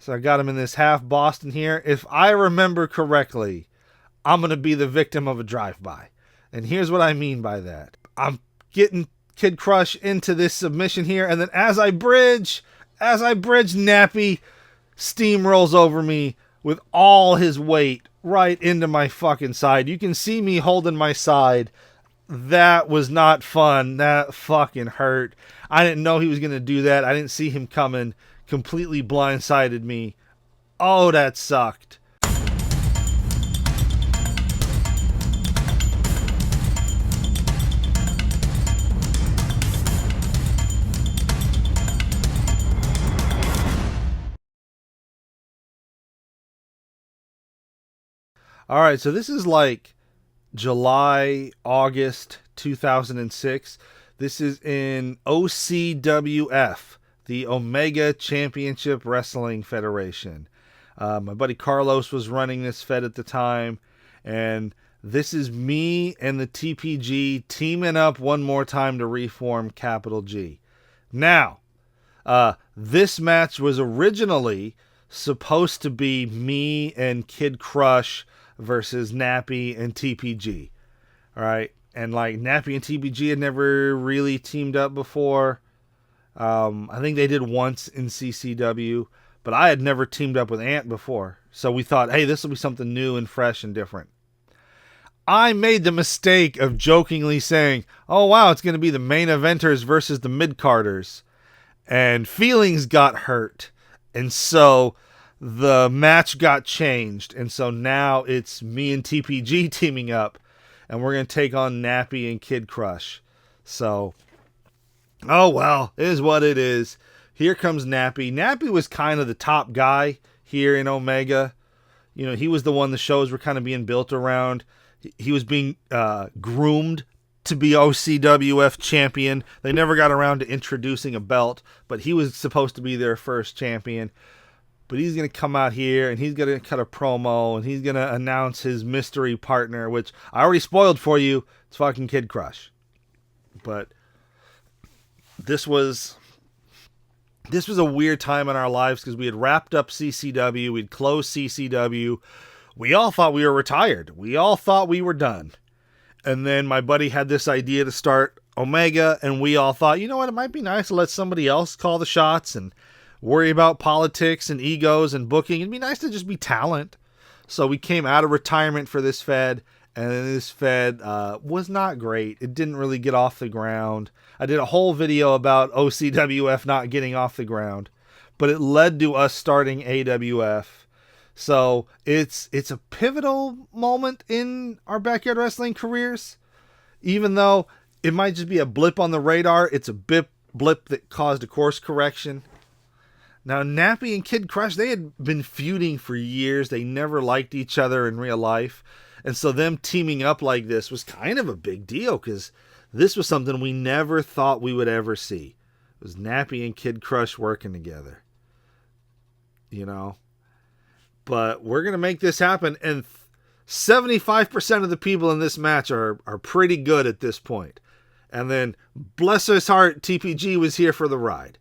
So I got him in this half Boston here. If I remember correctly, I'm going to be the victim of a drive-by. And here's what I mean by that. I'm getting Kid Crush into this submission here, and then as I bridge, Nappy steamrolls over me with all his weight right into my fucking side. You can see me holding my side. That was not fun. That fucking hurt. I didn't know he was going to do that. I didn't see him coming. Completely blindsided me. Oh, that sucked. All right, so this is like July, August 2006. This is in OCWF, the Omega Championship Wrestling Federation. My buddy Carlos was running this fed at the time, and this is me and the TPG teaming up one more time to reform Capital G. Now, this match was originally supposed to be me and Kid Crush versus Nappy and TPG. All right. And like Nappy and TPG had never really teamed up before. I think they did once in CCW, but I had never teamed up with Ant before. So we thought, hey, this will be something new and fresh and different. I made the mistake of jokingly saying, oh, wow, it's going to be the main eventers versus the mid-carders. And feelings got hurt. And so the match got changed, and so now it's me and TPG teaming up, and we're going to take on Nappy and Kid Crush. So, oh well, it is what it is. Here comes Nappy. Nappy was kind of the top guy here in Omega. You know, he was the one the shows were kind of being built around. He was being groomed to be OCWF champion. They never got around to introducing a belt, but he was supposed to be their first champion. But he's going to come out here, and he's going to cut a promo, and he's going to announce his mystery partner, which I already spoiled for you. It's fucking Kid Crush. But this was a weird time in our lives because we had wrapped up CCW. We'd closed CCW. We all thought we were retired. We all thought we were done. And then my buddy had this idea to start Omega, and we all thought, you know what, it might be nice to let somebody else call the shots and worry about politics and egos and booking. It'd be nice to just be talent. So we came out of retirement for this fed, and this fed was not great. It didn't really get off the ground. I did a whole video about OCWF not getting off the ground, but it led to us starting AWF. So it's a pivotal moment in our backyard wrestling careers. Even though it might just be a blip on the radar, it's a blip that caused a course correction. Now, Nappy and Kid Crush, they had been feuding for years. They never liked each other in real life. And so them teaming up like this was kind of a big deal because this was something we never thought we would ever see. It was Nappy and Kid Crush working together. You know? But we're going to make this happen. And 75% of the people in this match are pretty good at this point. And then, bless his heart, TPG was here for the ride.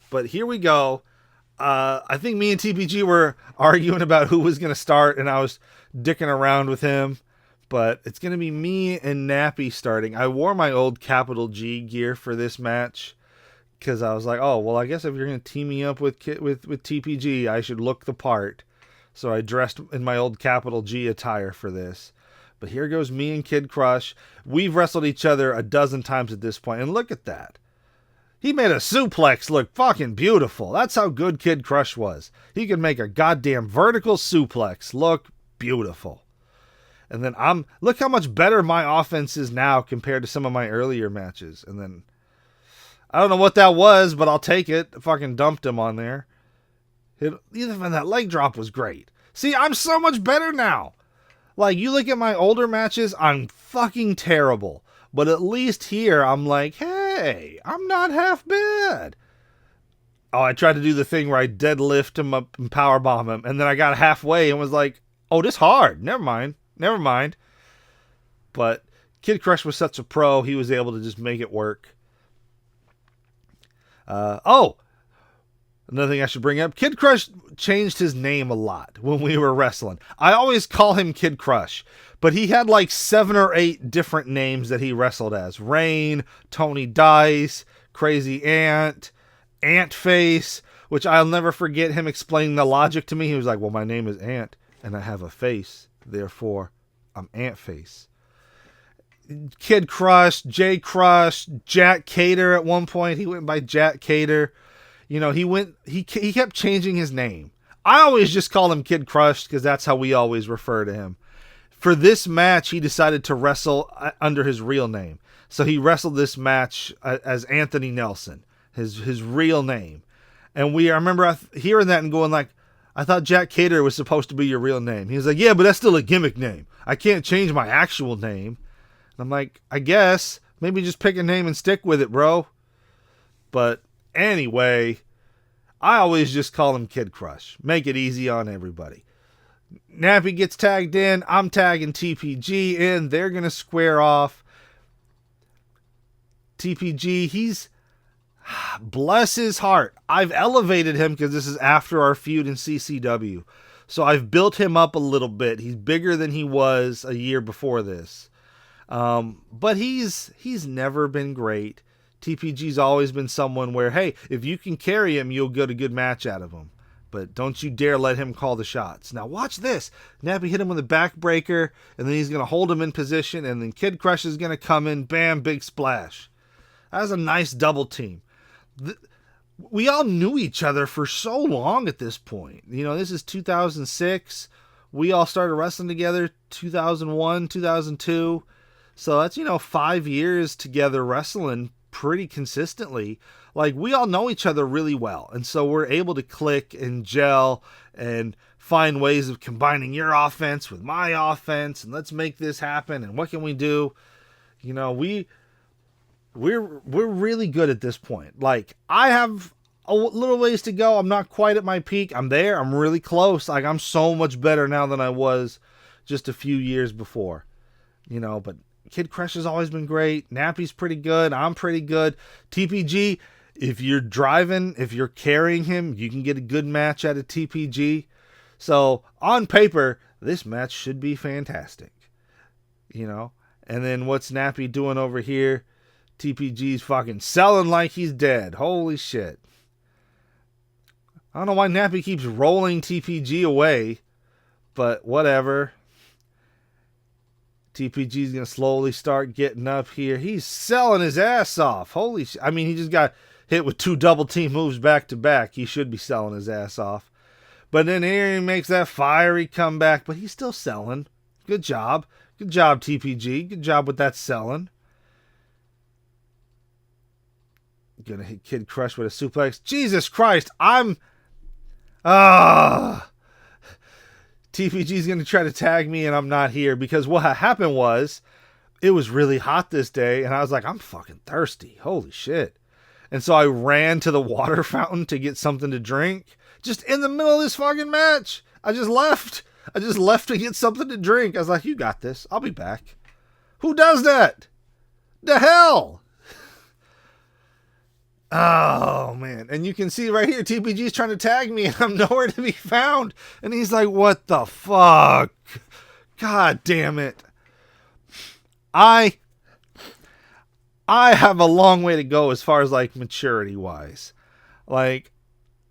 But here we go. I think me and TPG were arguing about who was going to start, and I was dicking around with him. But it's going to be me and Nappy starting. I wore my old Capital G gear for this match because I was like, oh, well, I guess if you're going to team me up with TPG, I should look the part. So I dressed in my old Capital G attire for this. But here goes me and Kid Crush. We've wrestled each other a dozen times at this point, and look at that. He made a suplex look fucking beautiful. That's how good Kid Crush was. He could make a goddamn vertical suplex look beautiful. And then look how much better my offense is now compared to some of my earlier matches. And then, I don't know what that was, but I'll take it. I fucking dumped him on there. Even that leg drop was great. See, I'm so much better now. Like, you look at my older matches, I'm fucking terrible. But at least here, I'm like, hey, I'm not half bad. Oh, I tried to do the thing where I deadlift him up and powerbomb him. And then I got halfway and was like, oh, this hard. Never mind. But Kid Crush was such a pro, he was able to just make it work. Another thing I should bring up, Kid Crush changed his name a lot when we were wrestling. I always call him Kid Crush, but he had like 7 or 8 different names that he wrestled as. Rain, Tony Dice, Crazy Ant, Ant Face, which I'll never forget him explaining the logic to me. He was like, well, my name is Ant, and I have a face, therefore I'm Ant Face. Kid Crush, J Crush, Jack Cater at one point. He went by Jack Cater. You know, he kept changing his name. I always just call him Kid Crush because that's how we always refer to him. For this match, he decided to wrestle under his real name. So he wrestled this match as Anthony Nelson, his real name. And I remember hearing that and going like, I thought Jack Cater was supposed to be your real name. He was like, yeah, but that's still a gimmick name. I can't change my actual name. And I'm like, I guess. Maybe just pick a name and stick with it, bro. But anyway, I always just call him Kid Crush. Make it easy on everybody. Nappy gets tagged in. I'm tagging TPG in. They're going to square off. TPG, he's... bless his heart. I've elevated him because this is after our feud in CCW. So I've built him up a little bit. He's bigger than he was a year before this. But he's never been great. TPG's always been someone where, hey, if you can carry him, you'll get a good match out of him. But don't you dare let him call the shots. Now watch this. Nappy hit him with a backbreaker, and then he's going to hold him in position, and then Kid Crush is going to come in, bam, big splash. That was a nice double team. We all knew each other for so long at this point. You know, this is 2006. We all started wrestling together 2001, 2002. So that's, 5 years together wrestling pretty consistently. Like, we all know each other really well. And so we're able to click and gel and find ways of combining your offense with my offense. And let's make this happen. And what can we do? We're really good at this point. Like, I have a little ways to go. I'm not quite at my peak. I'm there. I'm really close. Like, I'm so much better now than I was just a few years before. But Kid Crush has always been great. Nappy's pretty good. I'm pretty good. TPG, if you're driving, if you're carrying him, you can get a good match out of TPG. So, on paper, this match should be fantastic. And then what's Nappy doing over here? TPG's fucking selling like he's dead. Holy shit. I don't know why Nappy keeps rolling TPG away, but whatever. TPG's going to slowly start getting up here. He's selling his ass off. Holy shit. I mean, he just got hit with 2 double team moves back to back. He should be selling his ass off. But then here he makes that fiery comeback, but he's still selling. Good job. Good job, TPG. Good job with that selling. Gonna hit Kid Crush with a suplex. Jesus Christ, TPG's gonna try to tag me and I'm not here because what happened was it was really hot this day and I was like, I'm fucking thirsty. Holy shit. And so I ran to the water fountain to get something to drink. Just in the middle of this fucking match. I just left to get something to drink. I was like, you got this. I'll be back. Who does that? The hell? Oh, man. And you can see right here, TPG's trying to tag me, and I'm nowhere to be found. And he's like, what the fuck? God damn it. I have a long way to go as far as, like, maturity-wise. Like,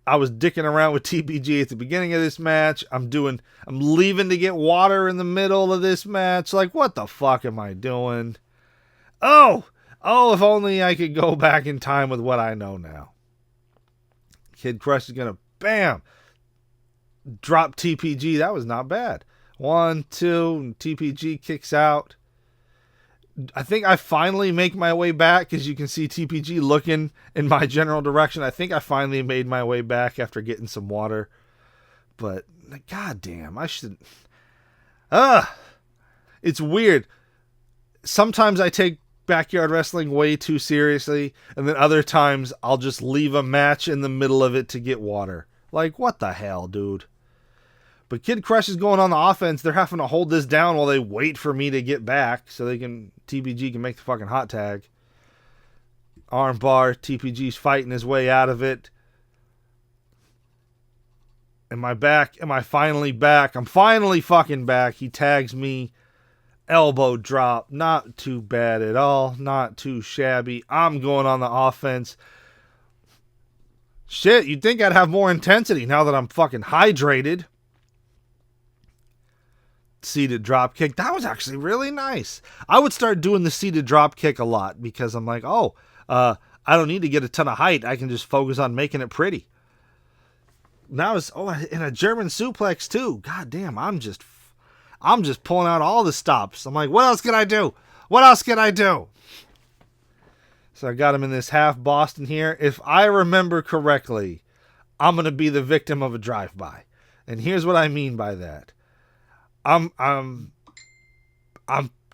I was dicking around with TPG at the beginning of this match. I'm leaving to get water in the middle of this match. Like, what the fuck am I doing? Oh, if only I could go back in time with what I know now. Kid Crush is going to, bam, drop TPG. That was not bad. 1, 2, and TPG kicks out. I think I finally make my way back, because you can see TPG looking in my general direction. I think I finally made my way back after getting some water. But, goddamn, I should... It's weird. Sometimes I take backyard wrestling way too seriously, and then other times I'll just leave a match in the middle of it to get water. Like, what the hell, dude? But Kid Crush is going on the offense. They're having to hold this down while they wait for me to get back so TPG can make the fucking hot tag. Armbar, TPG's fighting his way out of it. Am I back? Am I finally back? I'm finally fucking back. He tags me. Elbow drop. Not too bad at all. Not too shabby. I'm going on the offense. Shit, you'd think I'd have more intensity now that I'm fucking hydrated. Seated drop kick. That was actually really nice. I would start doing the seated drop kick a lot because I'm like, I don't need to get a ton of height. I can just focus on making it pretty. Now it's in a German suplex too. God damn, I'm just pulling out all the stops. I'm like, what else can I do? What else can I do? So I got him in this half Boston here. If I remember correctly, I'm going to be the victim of a drive-by. And here's what I mean by that. I'm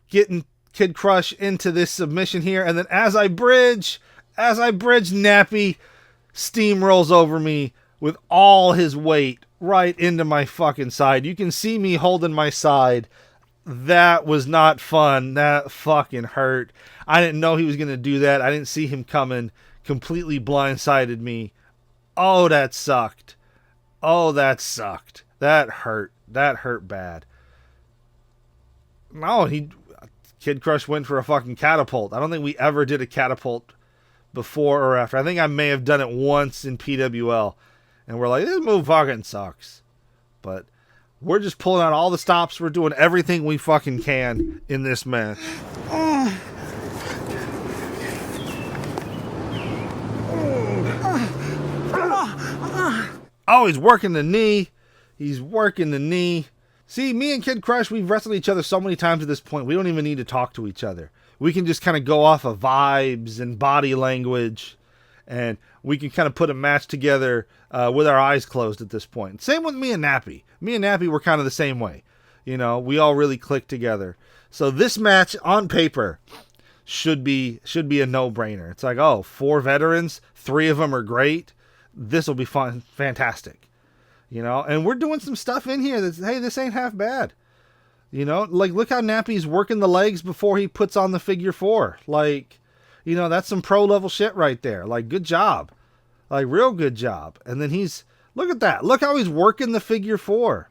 getting Kid Crush into this submission here, and then as I bridge, Nappy steamrolls over me with all his weight right into my fucking side. You can see me holding my side. That was not fun. That fucking hurt. I didn't know he was going to do that. I didn't see him coming. Completely blindsided me. Oh, that sucked. That hurt. That hurt bad. No, Kid Crush went for a fucking catapult. I don't think we ever did a catapult before or after. I think I may have done it once in PWL. And we're like, this move fucking sucks. But we're just pulling out all the stops. We're doing everything we fucking can in this match. Oh, he's working the knee. See, me and Kid Crush, we've wrestled each other so many times at this point, we don't even need to talk to each other. We can just kind of go off of vibes and body language, and we can kind of put a match together with our eyes closed at this point. Same with me and Nappy. Me and Nappy were kind of the same way. You know, we all really clicked together. So this match, on paper, should be a no-brainer. It's like, 4 veterans, 3 of them are great. This will be fun, fantastic. You know, and we're doing some stuff in here that's, hey, this ain't half bad. You know, like, look how Nappy's working the legs before he puts on the figure 4. Like, you know, that's some pro-level shit right there. Like, good job. Like, real good job. And then look at that. Look how he's working the figure 4.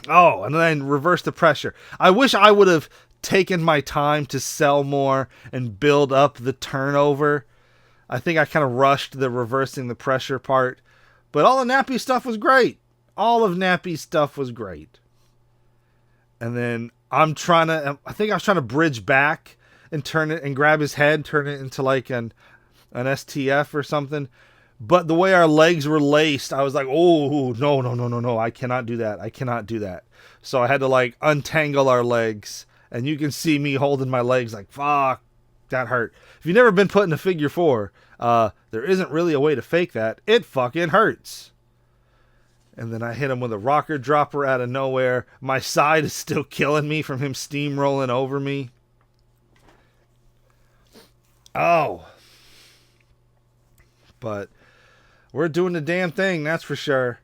Oh, and then reverse the pressure. I wish I would have taken my time to sell more and build up the turnover. I think I kind of rushed the reversing the pressure part. But all of Nappy's stuff was great. And then I think I was trying to bridge back and turn it and grab his head, turn it into like an STF or something. But the way our legs were laced, I was like, oh, no. I cannot do that. So I had to like untangle our legs. And you can see me holding my legs like, fuck, that hurt. If you've never been put in a figure 4, there isn't really a way to fake that. It fucking hurts. And then I hit him with a rocker dropper out of nowhere. My side is still killing me from him steamrolling over me. Oh. But we're doing the damn thing, that's for sure.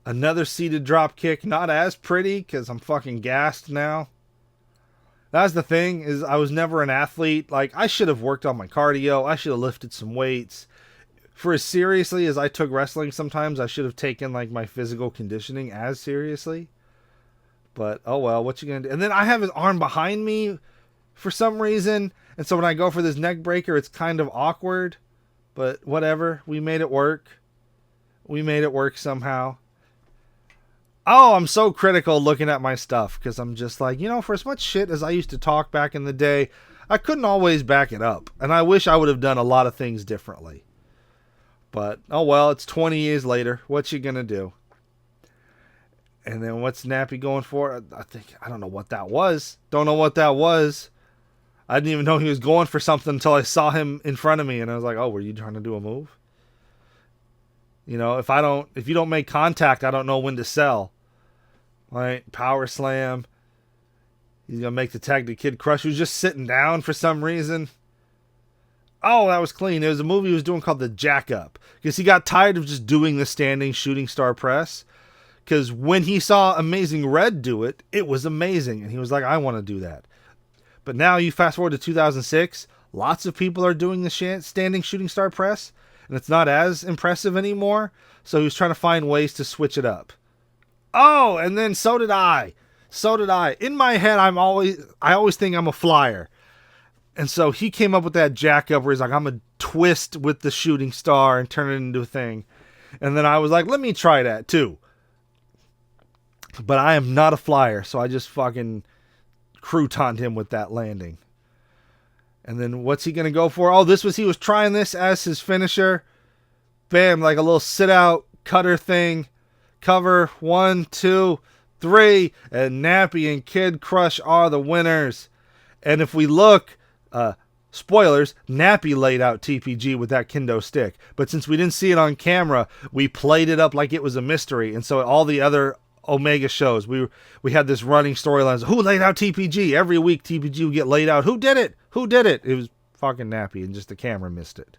Another seated drop kick. Not as pretty, because I'm fucking gassed now. That's the thing, is I was never an athlete. Like, I should have worked on my cardio. I should have lifted some weights. For as seriously as I took wrestling sometimes, I should have taken, like, my physical conditioning as seriously. But, oh well, what you gonna do? And then I have his arm behind me for some reason. And so when I go for this neck breaker, it's kind of awkward. But whatever, we made it work. Somehow. Oh, I'm so critical looking at my stuff because I'm just like, for as much shit as I used to talk back in the day, I couldn't always back it up. And I wish I would have done a lot of things differently. But, oh well, it's 20 years later. What you gonna do? And then what's Nappy going for? I don't know what that was. I didn't even know he was going for something until I saw him in front of me. And I was like, oh, were you trying to do a move? If you don't make contact, I don't know when to sell. Right? Power slam. He's going to make the tag to Kid Crush, who's just sitting down for some reason. Oh, that was clean. It was a move he was doing called the Jack Up. Because he got tired of just doing the standing shooting star press. Because when he saw Amazing Red do it, it was amazing. And he was like, I want to do that. But now you fast forward to 2006, lots of people are doing the standing shooting star press. and it's not as impressive anymore. So he was trying to find ways to switch it up. Oh, and then so did I. So did I. In my head, I always think I'm a flyer. And so he came up with that jack up where he's like, I'm going to twist with the shooting star and turn it into a thing. And then I was like, let me try that too. But I am not a flyer, so I just fucking croutoned him with that landing. And then what's he going to go for? Oh, he was trying this as his finisher. Bam, like a little sit-out cutter thing. Cover, 1, 2, 3. And Nappy and Kid Crush are the winners. And if we look, spoilers, Nappy laid out TPG with that kendo stick. But since we didn't see it on camera, we played it up like it was a mystery. And so all the other Omega shows, we had this running storyline. Who laid out TPG? Every week TPG would get laid out. Who did it? Who did it? It was fucking Nappy, and just the camera missed it.